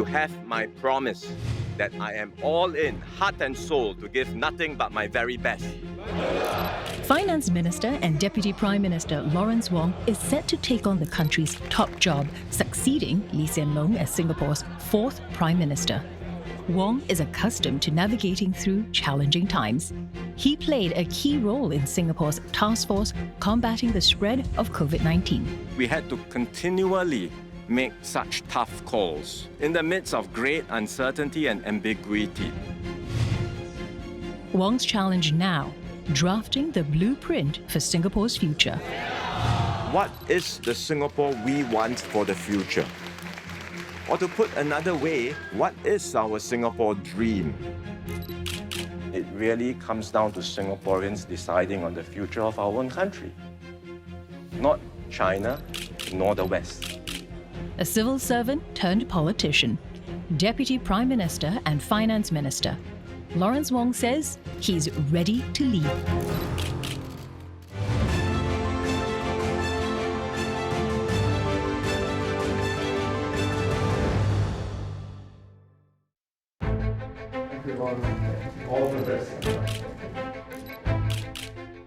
have my promise that I am all in, heart and soul, to give nothing but my very best. Finance Minister and Deputy Prime Minister Lawrence Wong is set to take on the country's top job, succeeding Lee Hsien Loong as Singapore's fourth Prime Minister. Wong is accustomed to navigating through challenging times. He played a key role in Singapore's task force combating the spread of COVID-19. We had to continually make such tough calls in the midst of great uncertainty and ambiguity. Wong's challenge now, drafting the blueprint for Singapore's future. What is the Singapore we want for the future? Or to put another way, what is our Singapore dream? It really comes down to Singaporeans deciding on the future of our own country. Not China, nor the West. A civil servant turned politician, Deputy Prime Minister and Finance Minister, Lawrence Wong says he's ready to lead.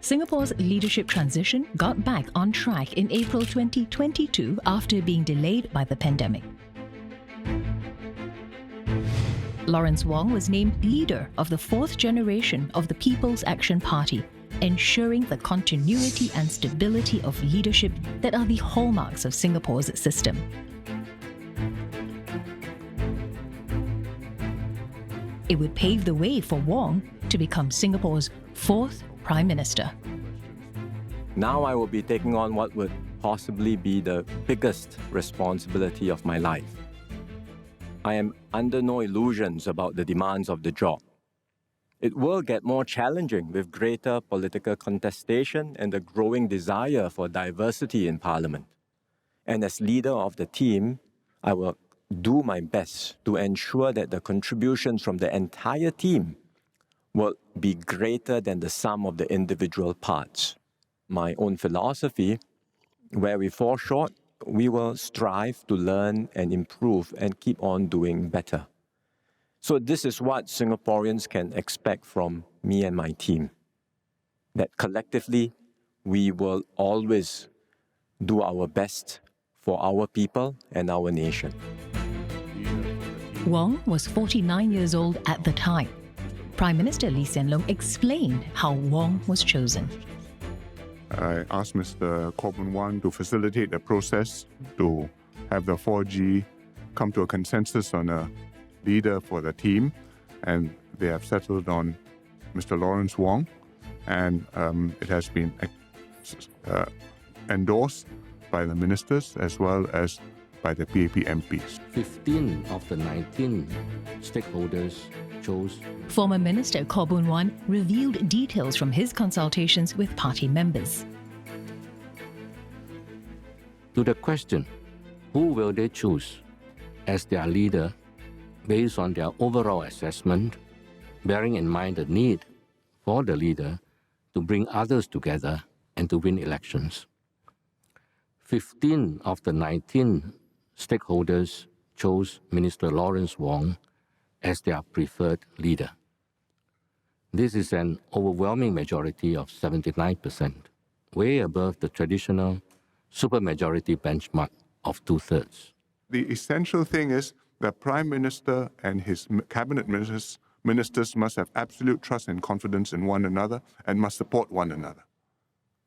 Singapore's leadership transition got back on track in April 2022 after being delayed by the pandemic. Lawrence Wong was named leader of the fourth generation of the People's Action Party, ensuring the continuity and stability of leadership that are the hallmarks of Singapore's system. It would pave the way for Wong to become Singapore's fourth Prime Minister. Now I will be taking on what would possibly be the biggest responsibility of my life. I am under no illusions about the demands of the job. It will get more challenging with greater political contestation and the growing desire for diversity in Parliament. And as leader of the team, I will do my best to ensure that the contributions from the entire team will be greater than the sum of the individual parts. My own philosophy, where we fall short, we will strive to learn and improve and keep on doing better. So this is what Singaporeans can expect from me and my team. That collectively, we will always do our best for our people and our nation. Wong was 49 years old at the time. Prime Minister Lee Hsien Loong explained how Wong was chosen. I asked Mr. Khaw Boon Wan to facilitate the process to have the 4G come to a consensus on a leader for the team, and they have settled on Mr. Lawrence Wong, and it has been endorsed by the ministers as well as by the PAP MPs. 15 of the 19 stakeholders chose. Former Minister Khaw Boon Wan revealed details from his consultations with party members. To the question, who will they choose as their leader based on their overall assessment, bearing in mind the need for the leader to bring others together and to win elections? 15 of the 19 stakeholders chose Minister Lawrence Wong as their preferred leader. This is an overwhelming majority of 79%, way above the traditional supermajority benchmark of 2/3. The essential thing is the Prime Minister and his cabinet ministers must have absolute trust and confidence in one another and must support one another.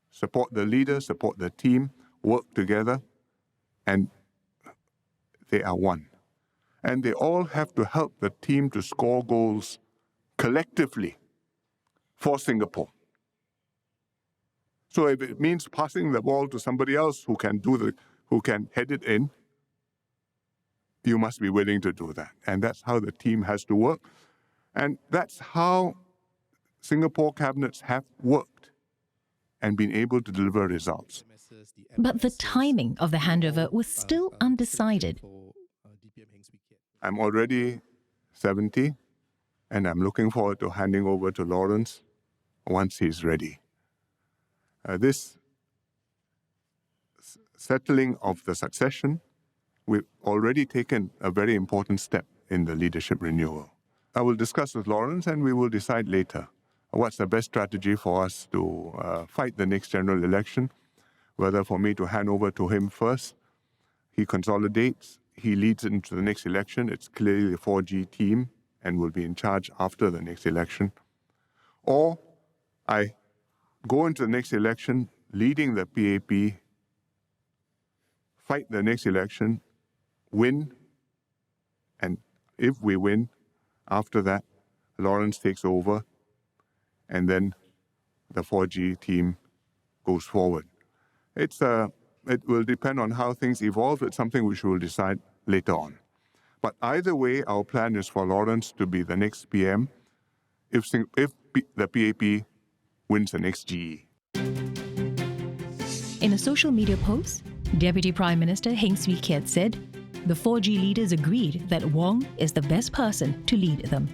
Support the leader, support the team, work together, and they are one. And they all have to help the team to score goals collectively for Singapore. So if it means passing the ball to somebody else who can head it in, you must be willing to do that. And that's how the team has to work. And that's how Singapore cabinets have worked and been able to deliver results. But the timing of the handover was still undecided. I'm already 70, and I'm looking forward to handing over to Lawrence once he's ready. This settling of the succession we've already taken a very important step in the leadership renewal. I will discuss with Lawrence and we will decide later what's the best strategy for us to fight the next general election, whether for me to hand over to him first, he consolidates, he leads into the next election. It's clearly the 4G team and will be in charge after the next election. Or I go into the next election leading the PAP, fight the next election, win, and if we win, after that, Lawrence takes over, and then the 4G team goes forward. It will depend on how things evolve. It's something which we'll decide later on. But either way, our plan is for Lawrence to be the next PM if the PAP wins the next GE. In a social media post, Deputy Prime Minister Heng Swee Keat said the 4G leaders agreed that Wong is the best person to lead them.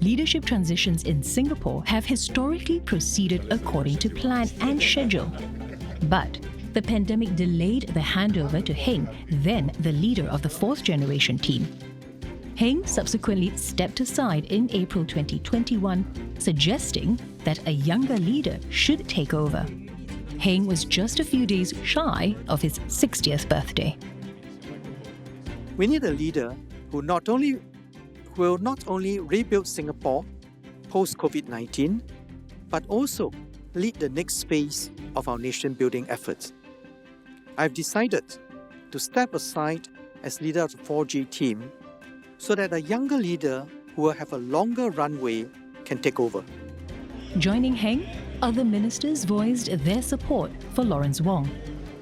Leadership transitions in Singapore have historically proceeded according to plan and schedule. But the pandemic delayed the handover to Heng, then the leader of the fourth generation team. Heng subsequently stepped aside in April 2021, suggesting that a younger leader should take over. Heng was just a few days shy of his 60th birthday. We need a leader who will not only rebuild Singapore post-COVID-19, but also lead the next phase of our nation-building efforts. I've decided to step aside as leader of the 4G team so that a younger leader who will have a longer runway can take over. Joining Heng, other ministers voiced their support for Lawrence Wong.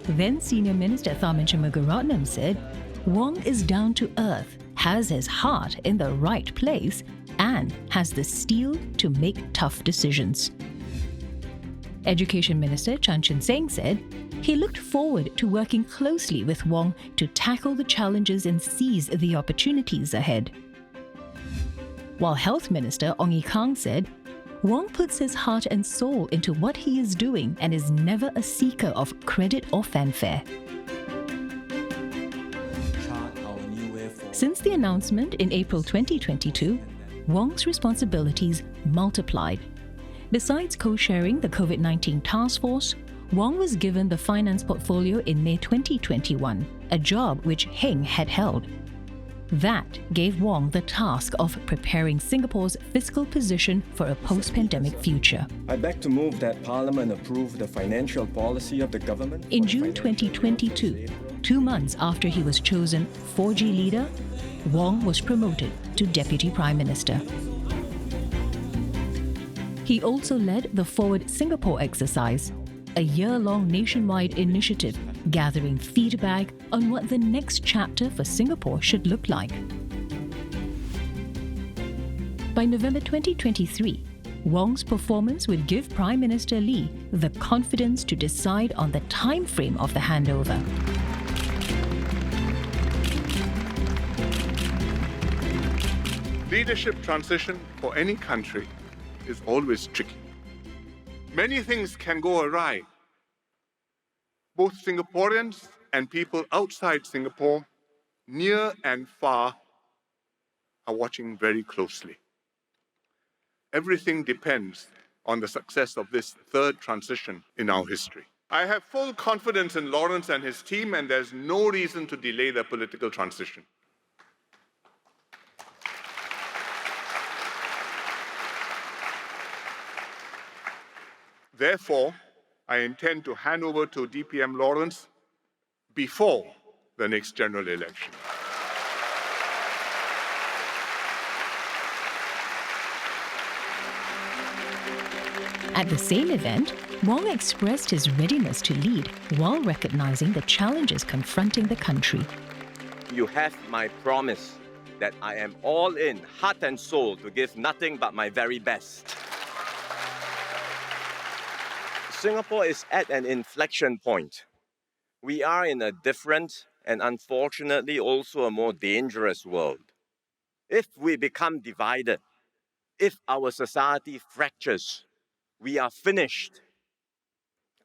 Then Senior Minister Tharman Shanmugaratnam said, Wong is down to earth, has his heart in the right place, and has the steel to make tough decisions. Education Minister Chan Chun Seng said he looked forward to working closely with Wong to tackle the challenges and seize the opportunities ahead. While Health Minister Ong Ye Kung said Wong puts his heart and soul into what he is doing and is never a seeker of credit or fanfare. Since the announcement in April 2022, Wong's responsibilities multiplied. Besides co-chairing the COVID-19 task force, Wong was given the finance portfolio in May 2021, a job which Heng had held. That gave Wong the task of preparing Singapore's fiscal position for a post-pandemic future. I beg to move that Parliament approve the financial policy of the government. In June 2022, 2 months after he was chosen 4G leader, Wong was promoted to Deputy Prime Minister. He also led the Forward Singapore exercise, a year-long nationwide initiative gathering feedback on what the next chapter for Singapore should look like. By November 2023, Wong's performance would give Prime Minister Lee the confidence to decide on the time frame of the handover. Leadership transition for any country is always tricky. Many things can go awry. Both Singaporeans and people outside Singapore, near and far, are watching very closely. Everything depends on the success of this third transition in our history. I have full confidence in Lawrence and his team, and there's no reason to delay the political transition. Therefore, I intend to hand over to DPM Lawrence before the next general election. At the same event, Wong expressed his readiness to lead while recognizing the challenges confronting the country. You have my promise that I am all in, heart and soul, to give nothing but my very best. Singapore is at an inflection point. We are in a different and unfortunately also a more dangerous world. If we become divided, if our society fractures, we are finished.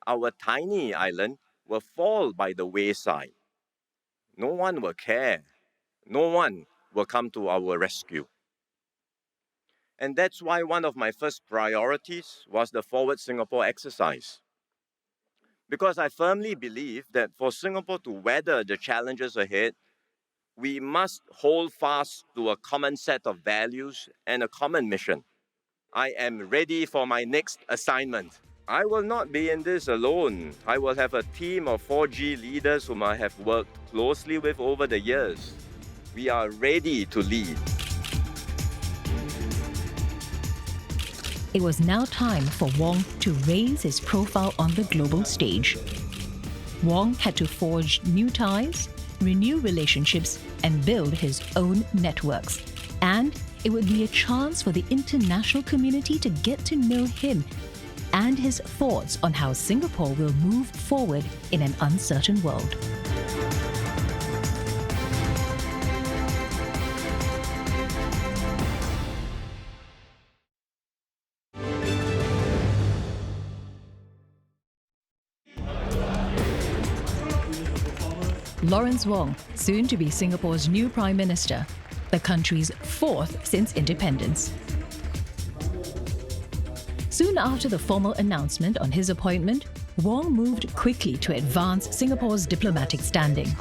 Our tiny island will fall by the wayside. no one will care. No one will come to our rescue. And that's why one of my first priorities was the Forward Singapore exercise. Because I firmly believe that for Singapore to weather the challenges ahead, we must hold fast to a common set of values and a common mission. I am ready for my next assignment. I will not be in this alone. I will have a team of 4G leaders whom I have worked closely with over the years. We are ready to lead. It was now time for Wong to raise his profile on the global stage. Wong had to forge new ties, renew relationships, and build his own networks. And it would be a chance for the international community to get to know him and his thoughts on how Singapore will move forward in an uncertain world. Lawrence Wong, soon to be Singapore's new Prime Minister, the country's fourth since independence. Soon after the formal announcement on his appointment, Wong moved quickly to advance Singapore's diplomatic standing.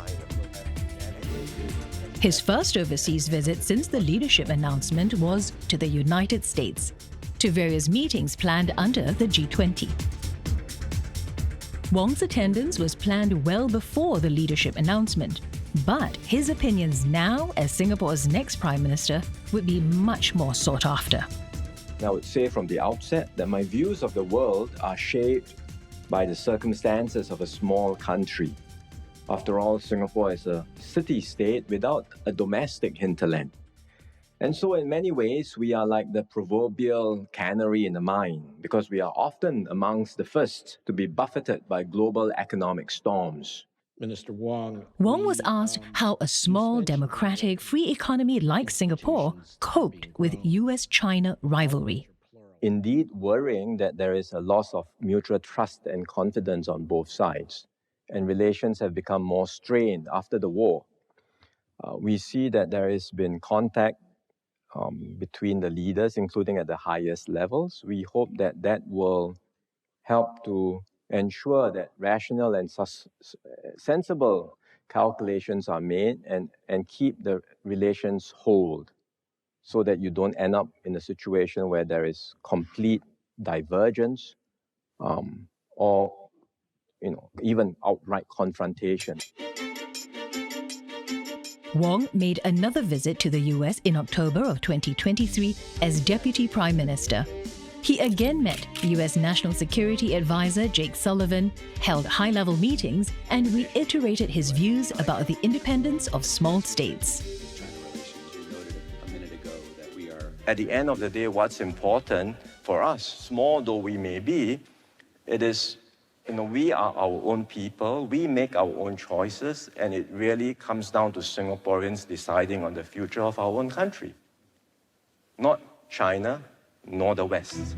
His first overseas visit since the leadership announcement was to the United States, to various meetings planned under the G20. Wong's attendance was planned well before the leadership announcement, but his opinions now as Singapore's next Prime Minister would be much more sought after. I would say from the outset that my views of the world are shaped by the circumstances of a small country. After all, Singapore is a city-state without a domestic hinterland. And so in many ways, we are like the proverbial canary in the mine because we are often amongst the first to be buffeted by global economic storms. Minister Wong. Wong was asked how a small, democratic, free economy like Singapore coped with US-China rivalry. Indeed, worrying that there is a loss of mutual trust and confidence on both sides, and relations have become more strained after the war. We see that there has been contact between the leaders, including at the highest levels. We hope that that will help to ensure that rational and sensible calculations are made and keep the relations whole so that you don't end up in a situation where there is complete divergence or even outright confrontation. Wong made another visit to the US in October of 2023 as Deputy Prime Minister. He again met US National Security Advisor Jake Sullivan, held high-level meetings, and reiterated his views about the independence of small states. At the end of the day, what's important for us, small though we may be, it is we are our own people, we make our own choices, and it really comes down to Singaporeans deciding on the future of our own country. Not China, nor the West.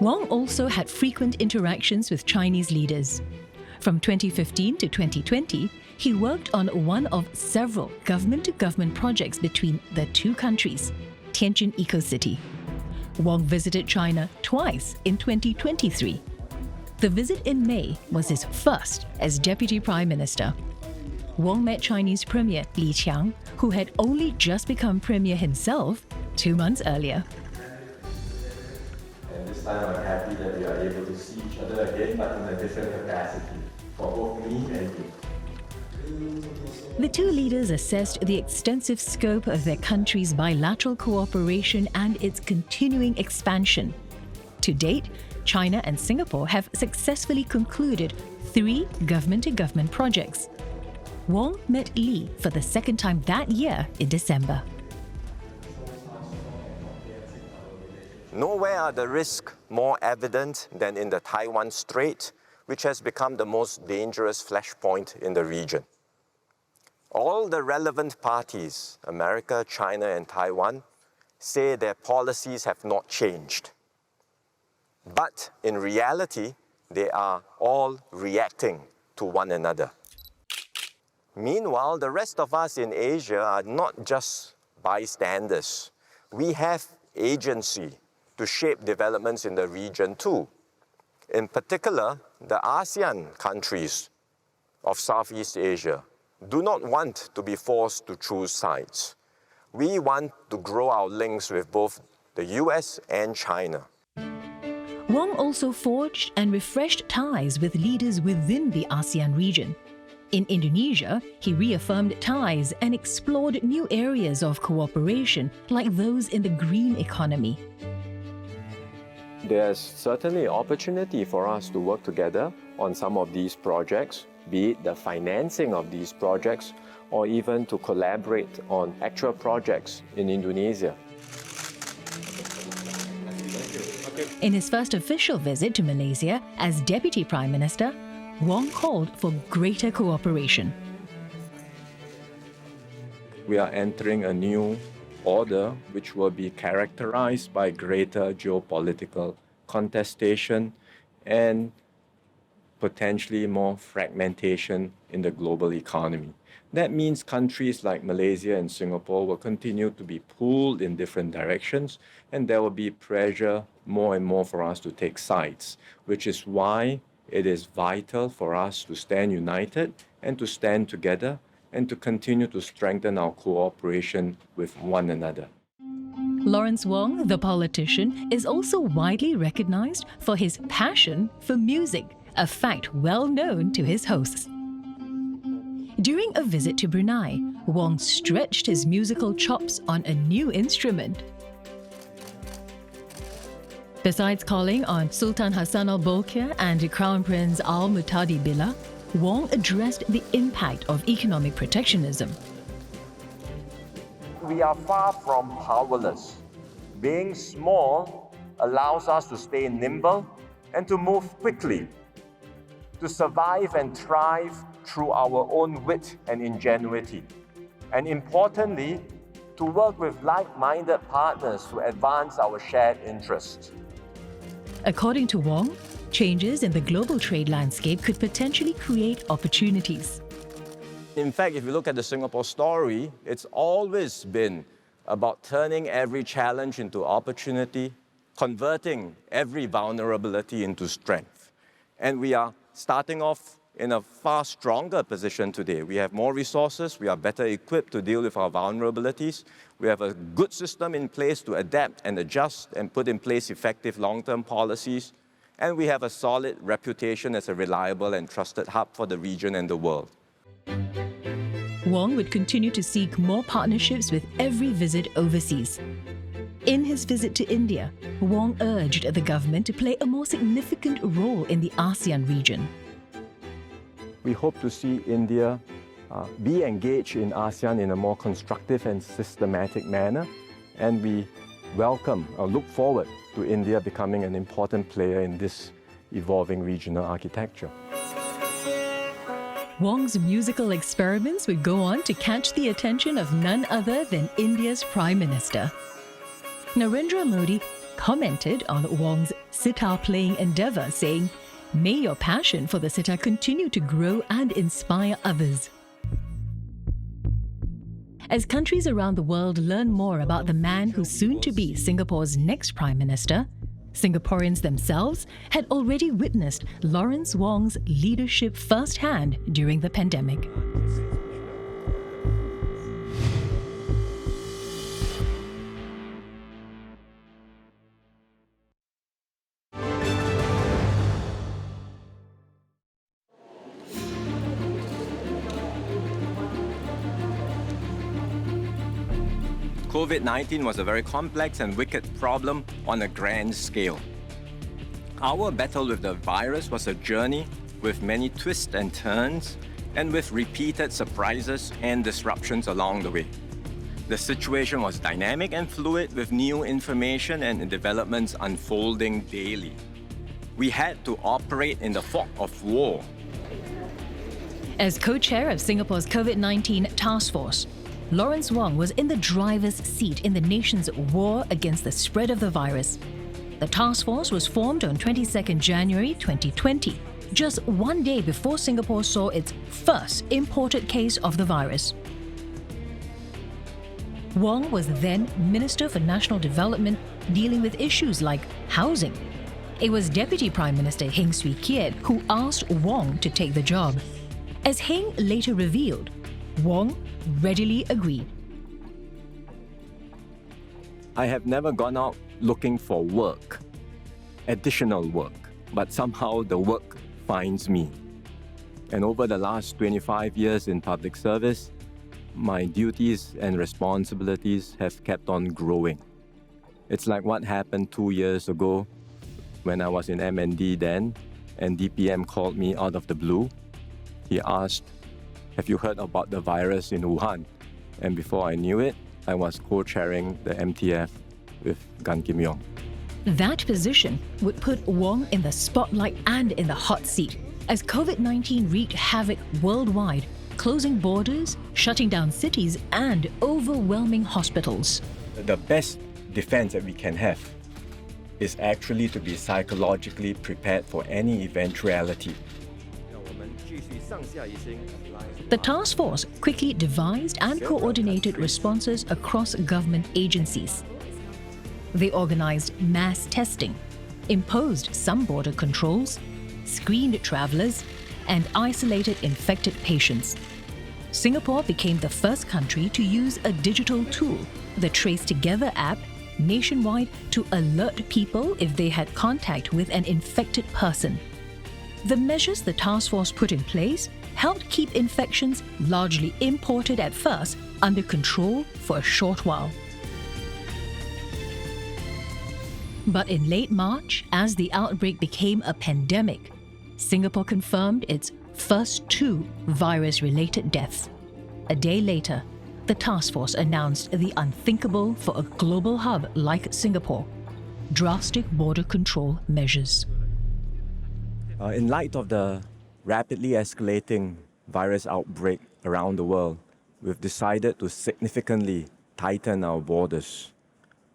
Wong also had frequent interactions with Chinese leaders. From 2015 to 2020, he worked on one of several government-to-government projects between the two countries, Tianjin Eco-City. Wong visited China twice in 2023. The visit in May was his first as Deputy Prime Minister. Wong met Chinese Premier Li Qiang, who had only just become Premier himself 2 months earlier. And this time I'm happy that we are able to see each other again, but in a different capacity, for both me and you. The two leaders assessed the extensive scope of their countries' bilateral cooperation and its continuing expansion. To date, China and Singapore have successfully concluded 3 government-to-government projects. Wong met Li for the second time that year in December. Nowhere are the risks more evident than in the Taiwan Strait, which has become the most dangerous flashpoint in the region. All the relevant parties, America, China, and Taiwan, say their policies have not changed. But in reality, they are all reacting to one another. Meanwhile, the rest of us in Asia are not just bystanders. We have agency to shape developments in the region too. In particular, the ASEAN countries of Southeast Asia do not want to be forced to choose sides. We want to grow our links with both the US and China. Wong also forged and refreshed ties with leaders within the ASEAN region. In Indonesia, he reaffirmed ties and explored new areas of cooperation, like those in the green economy. There's certainly opportunity for us to work together on some of these projects, be it the financing of these projects, or even to collaborate on actual projects in Indonesia. In his first official visit to Malaysia as Deputy Prime Minister, Wong called for greater cooperation. We are entering a new order which will be characterized by greater geopolitical contestation and potentially more fragmentation in the global economy. That means countries like Malaysia and Singapore will continue to be pulled in different directions, and there will be pressure more and more for us to take sides, which is why it is vital for us to stand united and to stand together and to continue to strengthen our cooperation with one another. Lawrence Wong, the politician, is also widely recognized for his passion for music, a fact well known to his hosts. During a visit to Brunei, Wong stretched his musical chops on a new instrument. Besides calling on Sultan Hassan al Bolkiah and Crown Prince Al Muhtadi Billah, Wong addressed the impact of economic protectionism. We are far from powerless. Being small allows us to stay nimble and to move quickly, to survive and thrive through our own wit and ingenuity, and importantly, to work with like-minded partners to advance our shared interests. According to Wong, changes in the global trade landscape could potentially create opportunities. In fact, if you look at the Singapore story, it's always been about turning every challenge into opportunity, converting every vulnerability into strength. And we are starting off in a far stronger position today. We have more resources, we are better equipped to deal with our vulnerabilities, we have a good system in place to adapt and adjust and put in place effective long-term policies, and we have a solid reputation as a reliable and trusted hub for the region and the world. Wong would continue to seek more partnerships with every visit overseas. In his visit to India, Wong urged the government to play a more significant role in the ASEAN region. We hope to see India be engaged in ASEAN in a more constructive and systematic manner, and we welcome or look forward to India becoming an important player in this evolving regional architecture. Wong's musical experiments would go on to catch the attention of none other than India's Prime Minister. Narendra Modi commented on Wong's sitar-playing endeavour, saying, "May your passion for the sitar continue to grow and inspire others." As countries around the world learn more about the man who's soon to be Singapore's next Prime Minister, Singaporeans themselves had already witnessed Lawrence Wong's leadership firsthand during the pandemic. COVID-19 was a very complex and wicked problem on a grand scale. Our battle with the virus was a journey with many twists and turns and with repeated surprises and disruptions along the way. The situation was dynamic and fluid with new information and developments unfolding daily. We had to operate in the fog of war. As co-chair of Singapore's COVID-19 task force, Lawrence Wong was in the driver's seat in the nation's war against the spread of the virus. The task force was formed on 22nd January 2020, just one day before Singapore saw its first imported case of the virus. Wong was then Minister for National Development, dealing with issues like housing. It was Deputy Prime Minister Heng Swee Keat who asked Wong to take the job. As Heng later revealed, Wong readily agreed. I have never gone out looking for work, additional work, but somehow the work finds me. And over the last 25 years in public service, my duties and responsibilities have kept on growing. It's like what happened 2 years ago when I was in MND then, and DPM called me out of the blue. He asked, "Have you heard about the virus in Wuhan?" And before I knew it, I was co-chairing the MTF with Gan Kim Yong. That position would put Wong in the spotlight and in the hot seat as COVID-19 wreaked havoc worldwide, closing borders, shutting down cities, and overwhelming hospitals. The best defense that we can have is actually to be psychologically prepared for any eventuality. The task force quickly devised and coordinated responses across government agencies. They organized mass testing, imposed some border controls, screened travelers, and isolated infected patients. Singapore became the first country to use a digital tool, the Trace Together app, nationwide to alert people if they had contact with an infected person. The measures the task force put in place helped keep infections, largely imported at first, under control for a short while. But in late March, as the outbreak became a pandemic, Singapore confirmed its first 2 virus-related deaths. A day later, the task force announced the unthinkable for a global hub like Singapore: drastic border control measures. In light of the rapidly escalating virus outbreak around the world, we've decided to significantly tighten our borders.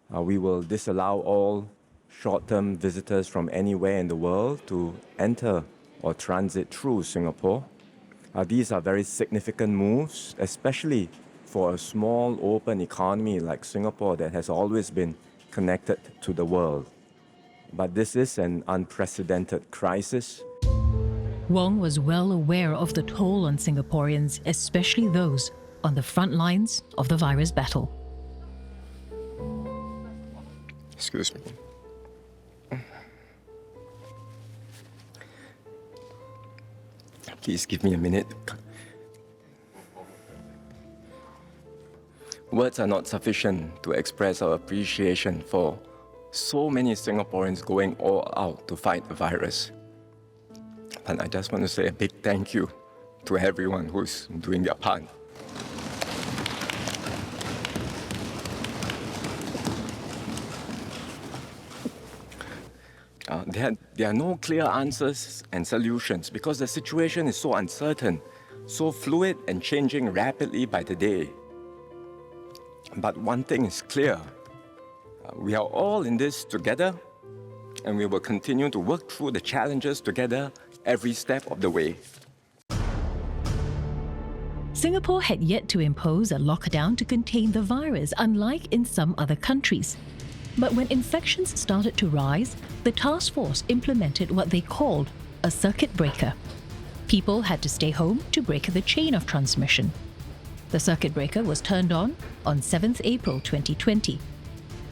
We will disallow all short-term visitors from anywhere in the world to enter or transit through Singapore. These are very significant moves, especially for a small, open economy like Singapore that has always been connected to the world. But this is an unprecedented crisis. Wong was well aware of the toll on Singaporeans, especially those on the front lines of the virus battle. Excuse me. Please give me a minute. Words are not sufficient to express our appreciation for so many Singaporeans going all out to fight the virus. But I just want to say a big thank you to everyone who's doing their part. There are no clear answers and solutions because the situation is so uncertain, so fluid and changing rapidly by the day. But one thing is clear. We are all in this together, and we will continue to work through the challenges together every step of the way. Singapore had yet to impose a lockdown to contain the virus, unlike in some other countries. But when infections started to rise, the task force implemented what they called a circuit breaker. People had to stay home to break the chain of transmission. The circuit breaker was turned on 7th April 2020.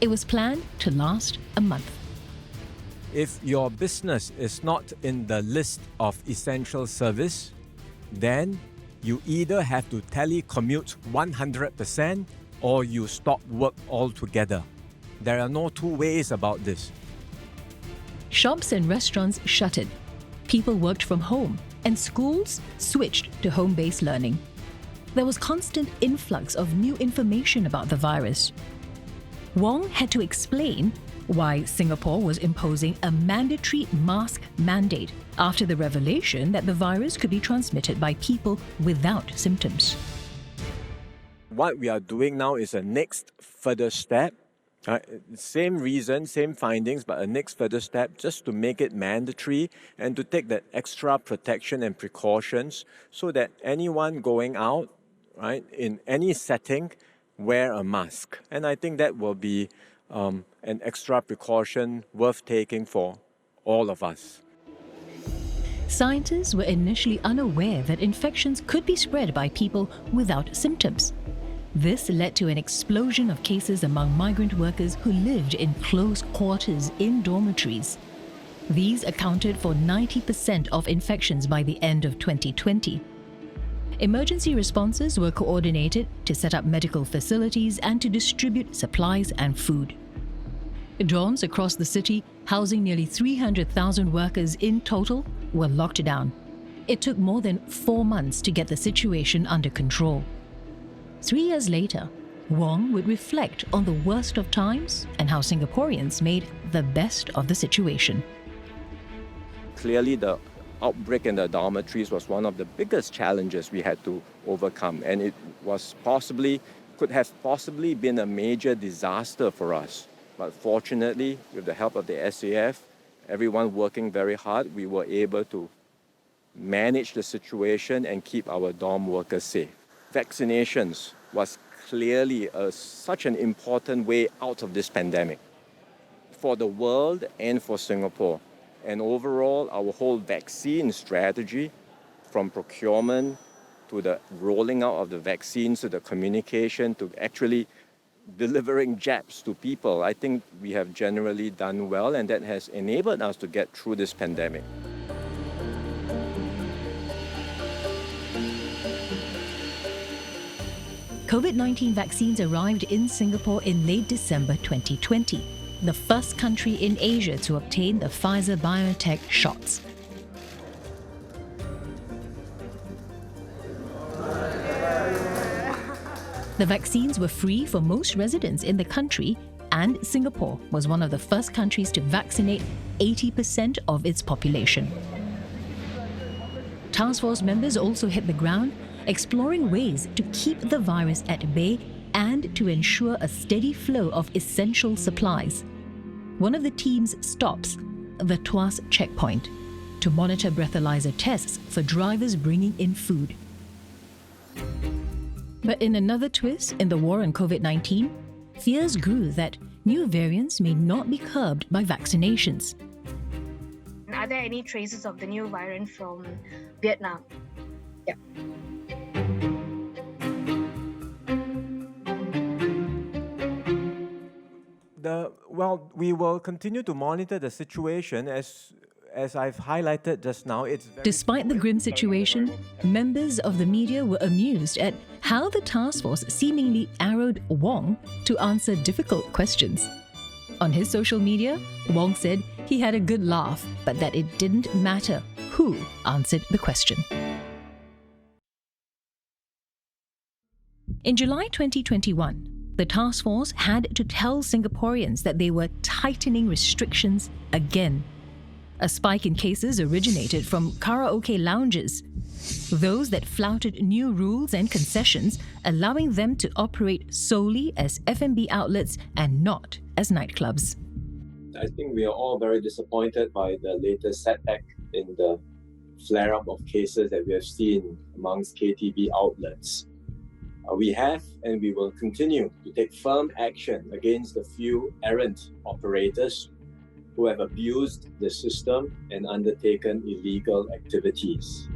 It was planned to last a month. If your business is not in the list of essential service, then you either have to telecommute 100% or you stop work altogether. There are no two ways about this. Shops and restaurants shuttered. People worked from home, and schools switched to home-based learning. There was constant influx of new information about the virus. Wong had to explain why Singapore was imposing a mandatory mask mandate after the revelation that the virus could be transmitted by people without symptoms. What we are doing now is a next further step Same reason, same findings, but a next further step just to make it mandatory and to take that extra protection and precautions so that anyone going out, right, in any setting, wear a mask. And I think that will be an extra precaution worth taking for all of us. Scientists were initially unaware that infections could be spread by people without symptoms. This led to an explosion of cases among migrant workers who lived in close quarters in dormitories. These accounted for 90% of infections by the end of 2020. Emergency responses were coordinated to set up medical facilities and to distribute supplies and food. Dorms across the city, housing nearly 300,000 workers in total, were locked down. It took more than 4 months to get the situation under control. 3 years later, Wong would reflect on the worst of times and how Singaporeans made the best of the situation. Clearly, the outbreak in the dormitories was one of the biggest challenges we had to overcome, and it could have possibly been a major disaster for us. But fortunately, with the help of the SAF, everyone working very hard, we were able to manage the situation and keep our dorm workers safe. Vaccinations was clearly such an important way out of this pandemic for the world and for Singapore. And overall, our whole vaccine strategy, from procurement to the rolling out of the vaccines to the communication to actually delivering jabs to people, I think we have generally done well, and that has enabled us to get through this pandemic. COVID-19 vaccines arrived in Singapore in late December 2020, the first country in Asia to obtain the Pfizer-BioNTech shots. The vaccines were free for most residents in the country, and Singapore was one of the first countries to vaccinate 80% of its population. Task force members also hit the ground, exploring ways to keep the virus at bay and to ensure a steady flow of essential supplies. One of the team's stops, the Tuas checkpoint, to monitor breathalyzer tests for drivers bringing in food. But in another twist in the war on COVID-19, fears grew that new variants may not be curbed by vaccinations. Are there any traces of the new variant from Vietnam? Yeah. We will continue to monitor the situation as I've highlighted just now. Despite the grim situation, members of the media were amused at how the task force seemingly arrowed Wong to answer difficult questions. On his social media, Wong said he had a good laugh, but that it didn't matter who answered the question. In July 2021, the task force had to tell Singaporeans that they were tightening restrictions again. A spike in cases originated from karaoke lounges, those that flouted new rules and concessions, allowing them to operate solely as F&B outlets and not as nightclubs. I think we are all very disappointed by the latest setback in the flare-up of cases that we have seen amongst KTV outlets. We have and we will continue to take firm action against the few errant operators who have abused the system and undertaken illegal activities.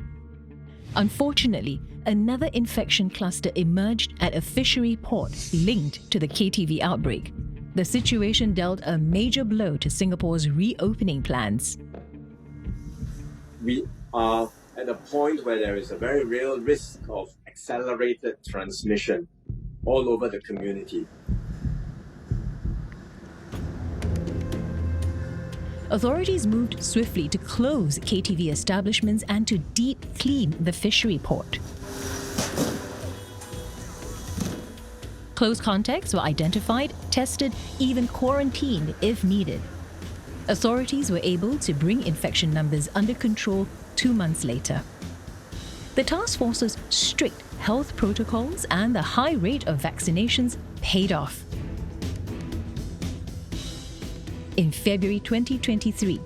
Unfortunately, another infection cluster emerged at a fishery port linked to the KTV outbreak. The situation dealt a major blow to Singapore's reopening plans. We are at a point where there is a very real risk of accelerated transmission all over the community. Authorities moved swiftly to close KTV establishments and to deep clean the fishery port. Close contacts were identified, tested, even quarantined if needed. Authorities were able to bring infection numbers under control 2 months later. The task force's strict health protocols and the high rate of vaccinations paid off. in February 2023,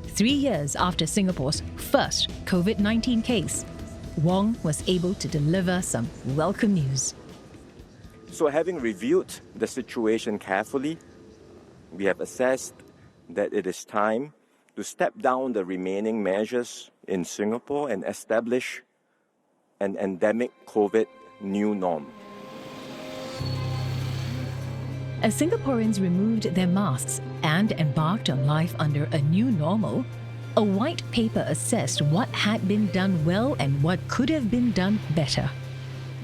3 years after Singapore's first COVID-19 case, Wong was able to deliver some welcome news. So, having reviewed the situation carefully, we have assessed that it is time to step down the remaining measures in Singapore and establish an endemic COVID new norm. As Singaporeans removed their masks and embarked on life under a new normal, a white paper assessed what had been done well and what could have been done better.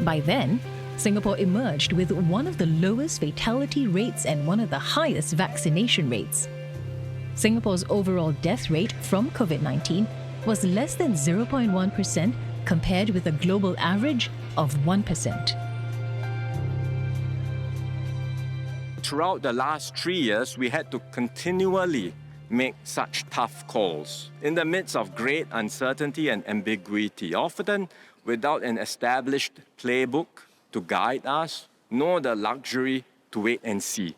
By then, Singapore emerged with one of the lowest fatality rates and one of the highest vaccination rates. Singapore's overall death rate from COVID-19 was less than 0.1% compared with a global average of 1%. Throughout the last 3 years, we had to continually make such tough calls in the midst of great uncertainty and ambiguity, often without an established playbook to guide us, nor the luxury to wait and see.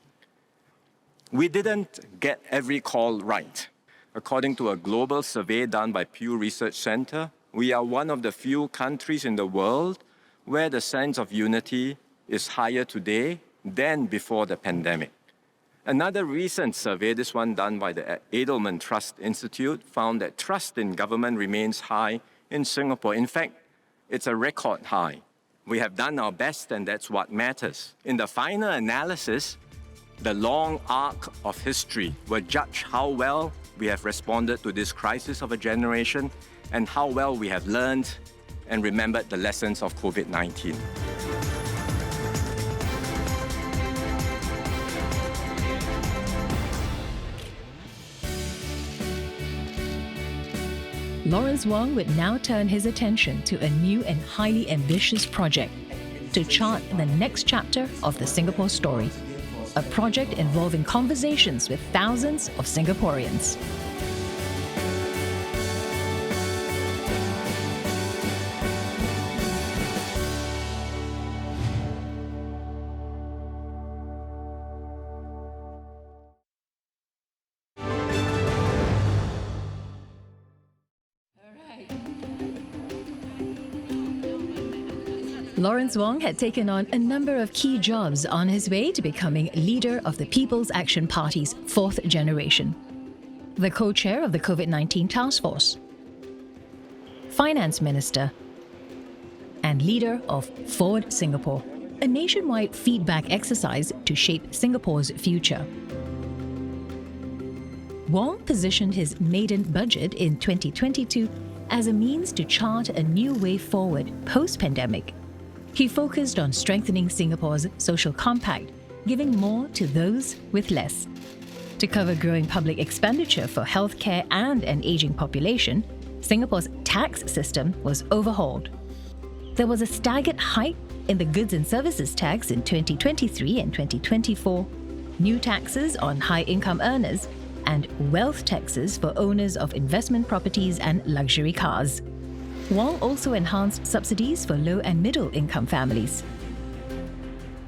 We didn't get every call right. According to a global survey done by Pew Research Center, we are one of the few countries in the world where the sense of unity is higher today than before the pandemic. Another recent survey, this one done by the Edelman Trust Institute, found that trust in government remains high in Singapore. In fact, it's a record high. We have done our best, and that's what matters. In the final analysis, the long arc of history will judge how well we have responded to this crisis of a generation and how well we have learned and remembered the lessons of COVID-19. Lawrence Wong would now turn his attention to a new and highly ambitious project to chart the next chapter of the Singapore story, a project involving conversations with thousands of Singaporeans. Lawrence Wong had taken on a number of key jobs on his way to becoming leader of the People's Action Party's fourth generation, the co-chair of the COVID-19 task force, finance minister, and leader of Forward Singapore, a nationwide feedback exercise to shape Singapore's future. Wong positioned his maiden budget in 2022 as a means to chart a new way forward post-pandemic. He focused on strengthening Singapore's social compact, giving more to those with less. To cover growing public expenditure for healthcare and an aging population, Singapore's tax system was overhauled. There was a staggered hike in the goods and services tax in 2023 and 2024, new taxes on high-income earners, and wealth taxes for owners of investment properties and luxury cars. Wong also enhanced subsidies for low and middle income families.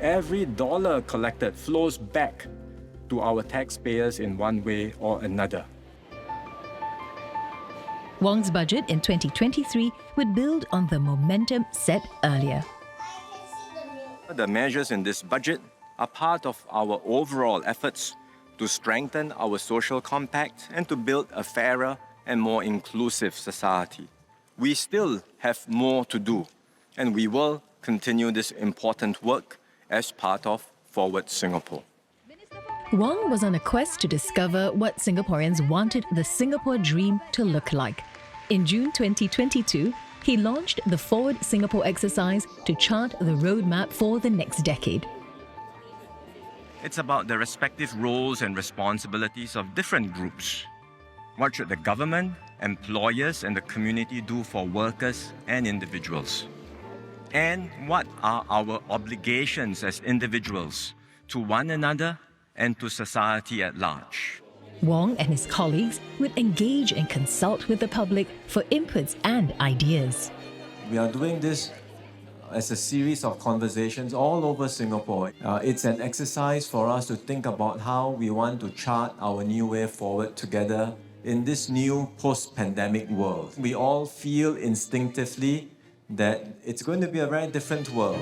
Every dollar collected flows back to our taxpayers in one way or another. Wong's budget in 2023 would build on the momentum set earlier. The measures in this budget are part of our overall efforts to strengthen our social compact and to build a fairer and more inclusive society. We still have more to do, and we will continue this important work as part of Forward Singapore. Wong was on a quest to discover what Singaporeans wanted the Singapore dream to look like. In June 2022, he launched the Forward Singapore exercise to chart the roadmap for the next decade. It's about the respective roles and responsibilities of different groups. What should the government, employers, and the community do for workers and individuals? And what are our obligations as individuals to one another and to society at large? Wong and his colleagues would engage and consult with the public for inputs and ideas. We are doing this as a series of conversations all over Singapore. It's an exercise for us to think about how we want to chart our new way forward together in this new post-pandemic world. We all feel instinctively that it's going to be a very different world.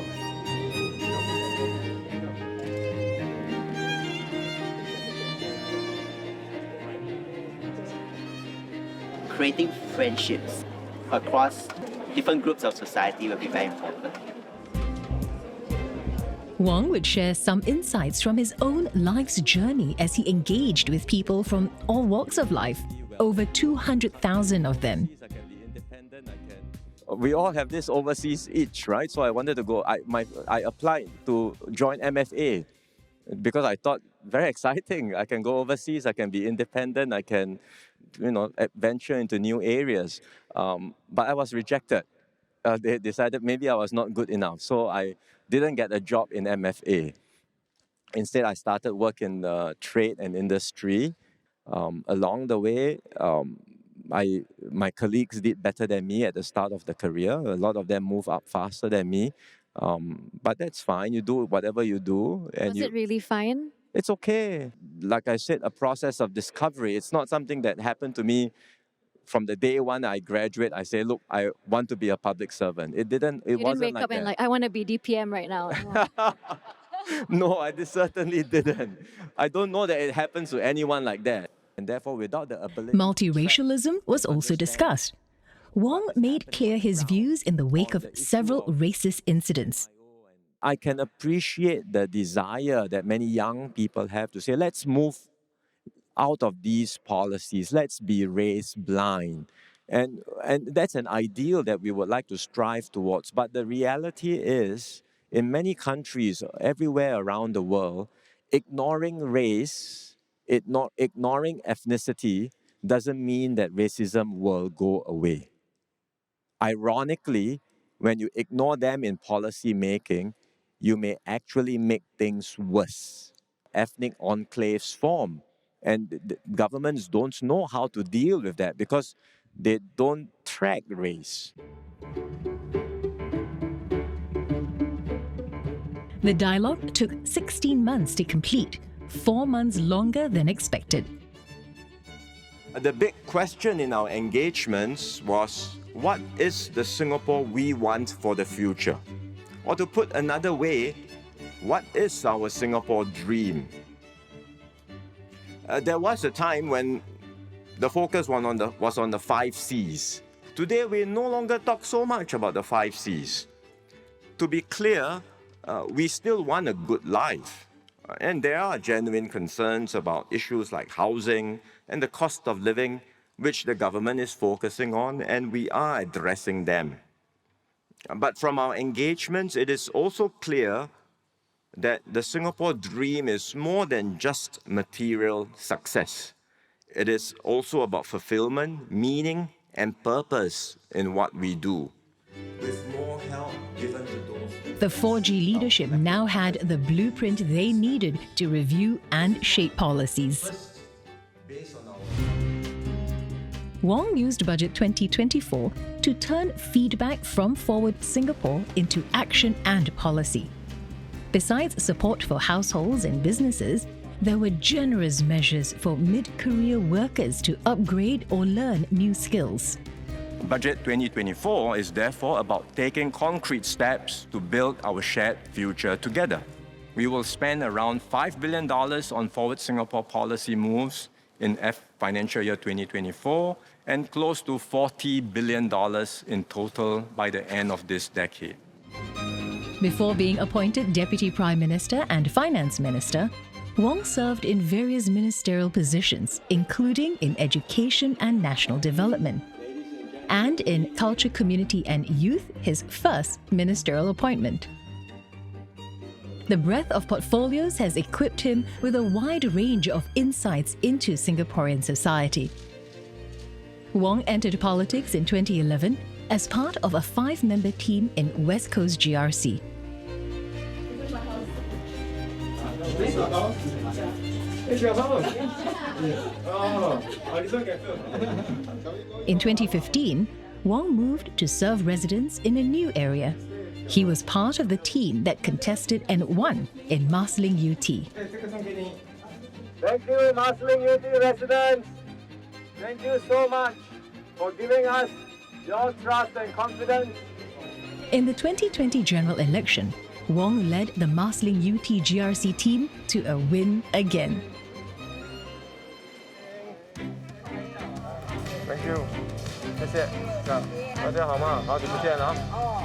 Creating friendships across different groups of society will be very important. Wong would share some insights from his own life's journey as he engaged with people from all walks of life, over 200,000 of them. We all have this overseas itch, right? So I wanted to go. I applied to join MFA because I thought, very exciting. I can go overseas, I can be independent, I can, venture into new areas. But I was rejected. They decided maybe I was not good enough. So I didn't get a job in MFA. Instead, I started work in trade and industry. Along the way, my colleagues did better than me at the start of the career. A lot of them move up faster than me. But that's fine. You do whatever you do. And Was it really fine? It's okay. Like I said, a process of discovery. It's not something that happened to me from the day one I graduate. I say, look, I want to be a public servant. It didn't. It You wasn't didn't wake like up that. and like, I want to be DPM right now. No, I certainly didn't. I don't know that it happens to anyone like that. And therefore, without the ability... Multiracialism was also discussed. Wong made clear his views in the wake of several racist incidents. I can appreciate the desire that many young people have to say, let's move out of these policies, let's be race blind. And that's an ideal that we would like to strive towards. But the reality is, in many countries, everywhere around the world, ignoring race, ignoring ethnicity doesn't mean that racism will go away. Ironically, when you ignore them in policy making, you may actually make things worse. Ethnic enclaves form, and the governments don't know how to deal with that because they don't track race. The dialogue took 16 months to complete, 4 months longer than expected. The big question in our engagements was, what is the Singapore we want for the future? Or to put another way, what is our Singapore dream? There was a time when the focus was on the 5 C's. Today, we no longer talk so much about the 5 C's. To be clear, we still want a good life. And there are genuine concerns about issues like housing and the cost of living, which the government is focusing on, and we are addressing them. But from our engagements, it is also clear that the Singapore dream is more than just material success. It is also about fulfillment, meaning, and purpose in what we do. With more help given to those... The 4G leadership now had the blueprint they needed to review and shape policies. Wong used Budget 2024 to turn feedback from Forward Singapore into action and policy. Besides support for households and businesses, there were generous measures for mid-career workers to upgrade or learn new skills. Budget 2024 is therefore about taking concrete steps to build our shared future together. We will spend around $5 billion on Forward Singapore policy moves in financial year 2024 and close to $40 billion in total by the end of this decade. Before being appointed Deputy Prime Minister and Finance Minister, Wong served in various ministerial positions, including in education and national development, and in culture, community and youth, his first ministerial appointment. The breadth of portfolios has equipped him with a wide range of insights into Singaporean society. Wong entered politics in 2011 as part of a 5-member team in West Coast GRC. In 2015, Wong moved to serve residents in a new area, He was part of the team that contested and won in Marsiling UT. Thank you, Marsiling UT residents. Thank you so much for giving us your trust and confidence. In the 2020 general election, Wong led the Marsiling UT GRC team to a win again. Thank you. 谢谢。大家好吗？好久不见了啊。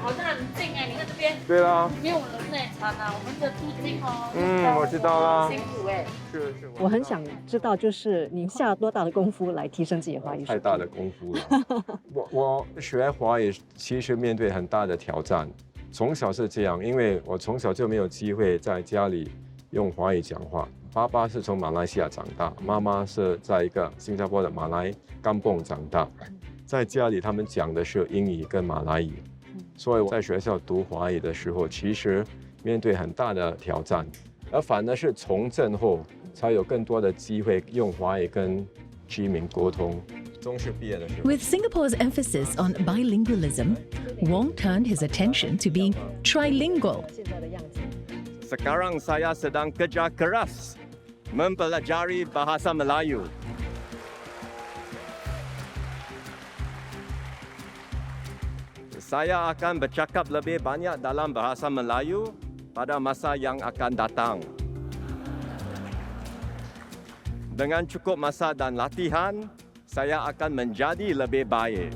好像很近哎，你看这边。对啦。没有人呢，惨啊！我们的途径哦。我知道啦。辛苦哎。是。我很想知道，就是您下了多大的功夫来提升自己的华语水平？太大的功夫了。我学华语其实面对很大的挑战，从小是这样，因为我从小就没有机会在家里用华语讲话。爸爸是从马来西亚长大，妈妈是在一个新加坡的马来甘榜长大，在家里他们讲的是英语跟马来语，所以我在学校读华语的时候，其实面对很大的挑战，而反而是从政后才有更多的机会用华语跟居民沟通。中学毕业的时候 With Singapore's emphasis on bilingualism, Wong turned his attention to being trilingual. Sekarang saya sedang kerja keras mempelajari bahasa Melayu. Saya akan bercakap lebih banyak dalam bahasa Melayu pada masa yang akan datang. Dengan cukup masa dan latihan, saya akan menjadi lebih baik.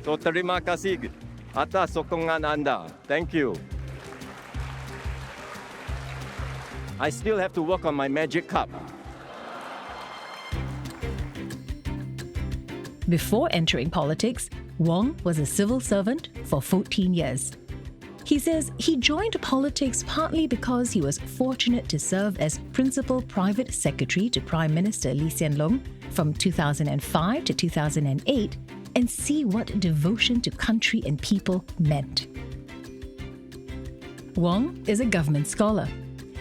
So, terima kasih atas sokongan anda. Thank you. I still have to work on my magic cup. Before entering politics, Wong was a civil servant for 14 years. He says he joined politics partly because he was fortunate to serve as Principal Private Secretary to Prime Minister Lee Hsien Loong from 2005 to 2008 and see what devotion to country and people meant. Wong is a government scholar.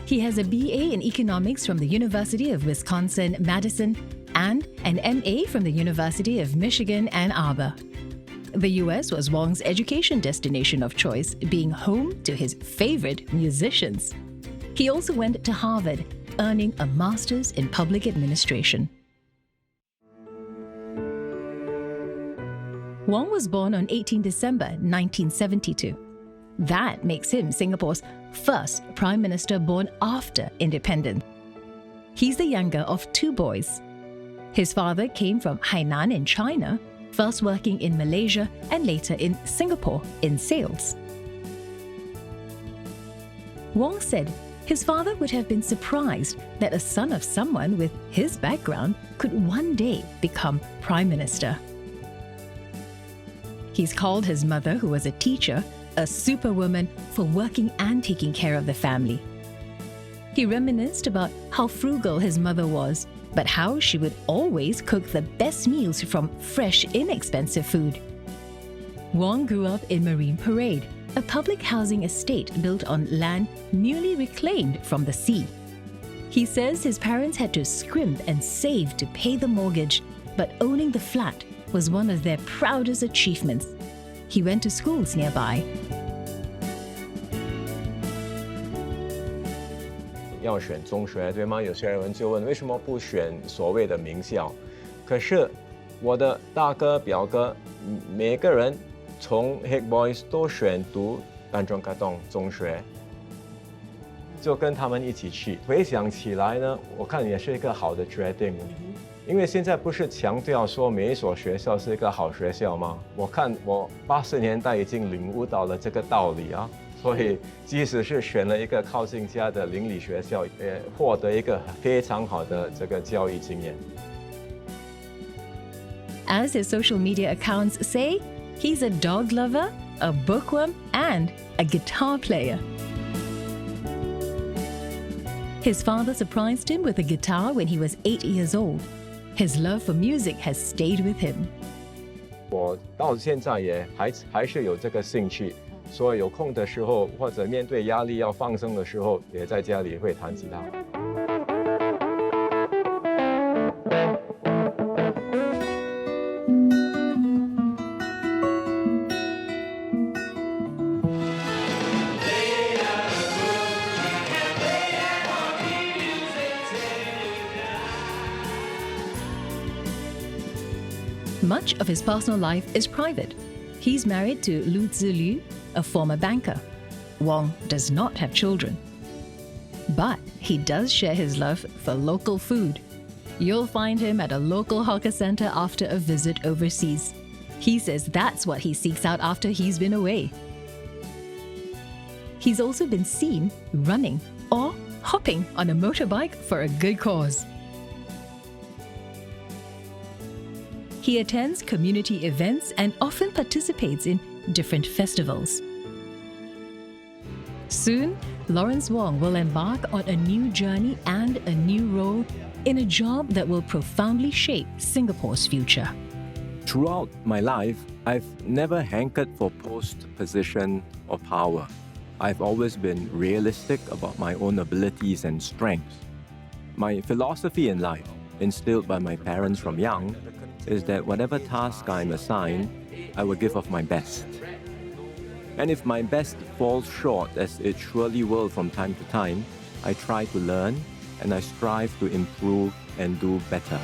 He has a BA in economics from the University of Wisconsin-Madison and an MA from the University of Michigan, Ann Arbor. The US was Wong's education destination of choice, being home to his favorite musicians. He also went to Harvard, earning a master's in public administration. Wong was born on 18 December 1972. That makes him Singapore's first Prime Minister born after independence. He's the younger of two boys. His father came from Hainan in China, first working in Malaysia and later in Singapore in sales. Wong said his father would have been surprised that a son of someone with his background could one day become Prime Minister. He's called his mother, who was a teacher, a superwoman for working and taking care of the family. He reminisced about how frugal his mother was, but how she would always cook the best meals from fresh, inexpensive food. Wong grew up in Marine Parade, a public housing estate built on land newly reclaimed from the sea. He says his parents had to scrimp and save to pay the mortgage, but owning the flat was one of their proudest achievements. He went to schools nearby. 要选中学，对吗？有些人就问为什么不选所谓的名校？可是我的大哥、表哥，每个人从 Haig Boys 都选读Tanjong Katong 中学，就跟他们一起去。回想起来呢，我看也是一个好的决定。因为现在不是强调说每一所学校是一个好学校吗？我看我80年代已经领悟到了这个道理啊。 所以，即使是选了一个靠近家的邻里学校，也获得一个非常好的这个教育经验。As his social media accounts say, he's a dog lover, a bookworm, and a guitar player. His father surprised him with a guitar when he was 8 years old. His love for music has stayed with him. 我到现在也还是有这个兴趣。 所以有空的时候，或者面对压力要放松的时候，也在家里会弹吉他。Much of his personal life is private. He's married to Lu Ziliu, a former banker. Wong does not have children. But he does share his love for local food. You'll find him at a local hawker center after a visit overseas. He says that's what he seeks out after he's been away. He's also been seen running or hopping on a motorbike for a good cause. He attends community events and often participates in different festivals. Soon, Lawrence Wong will embark on a new journey and a new role in a job that will profoundly shape Singapore's future. Throughout my life, I've never hankered for post, position, or power. I've always been realistic about my own abilities and strengths. My philosophy in life, instilled by my parents from young, is that whatever task I'm assigned, I will give of my best. And if my best falls short, as it surely will from time to time, I try to learn and I strive to improve and do better.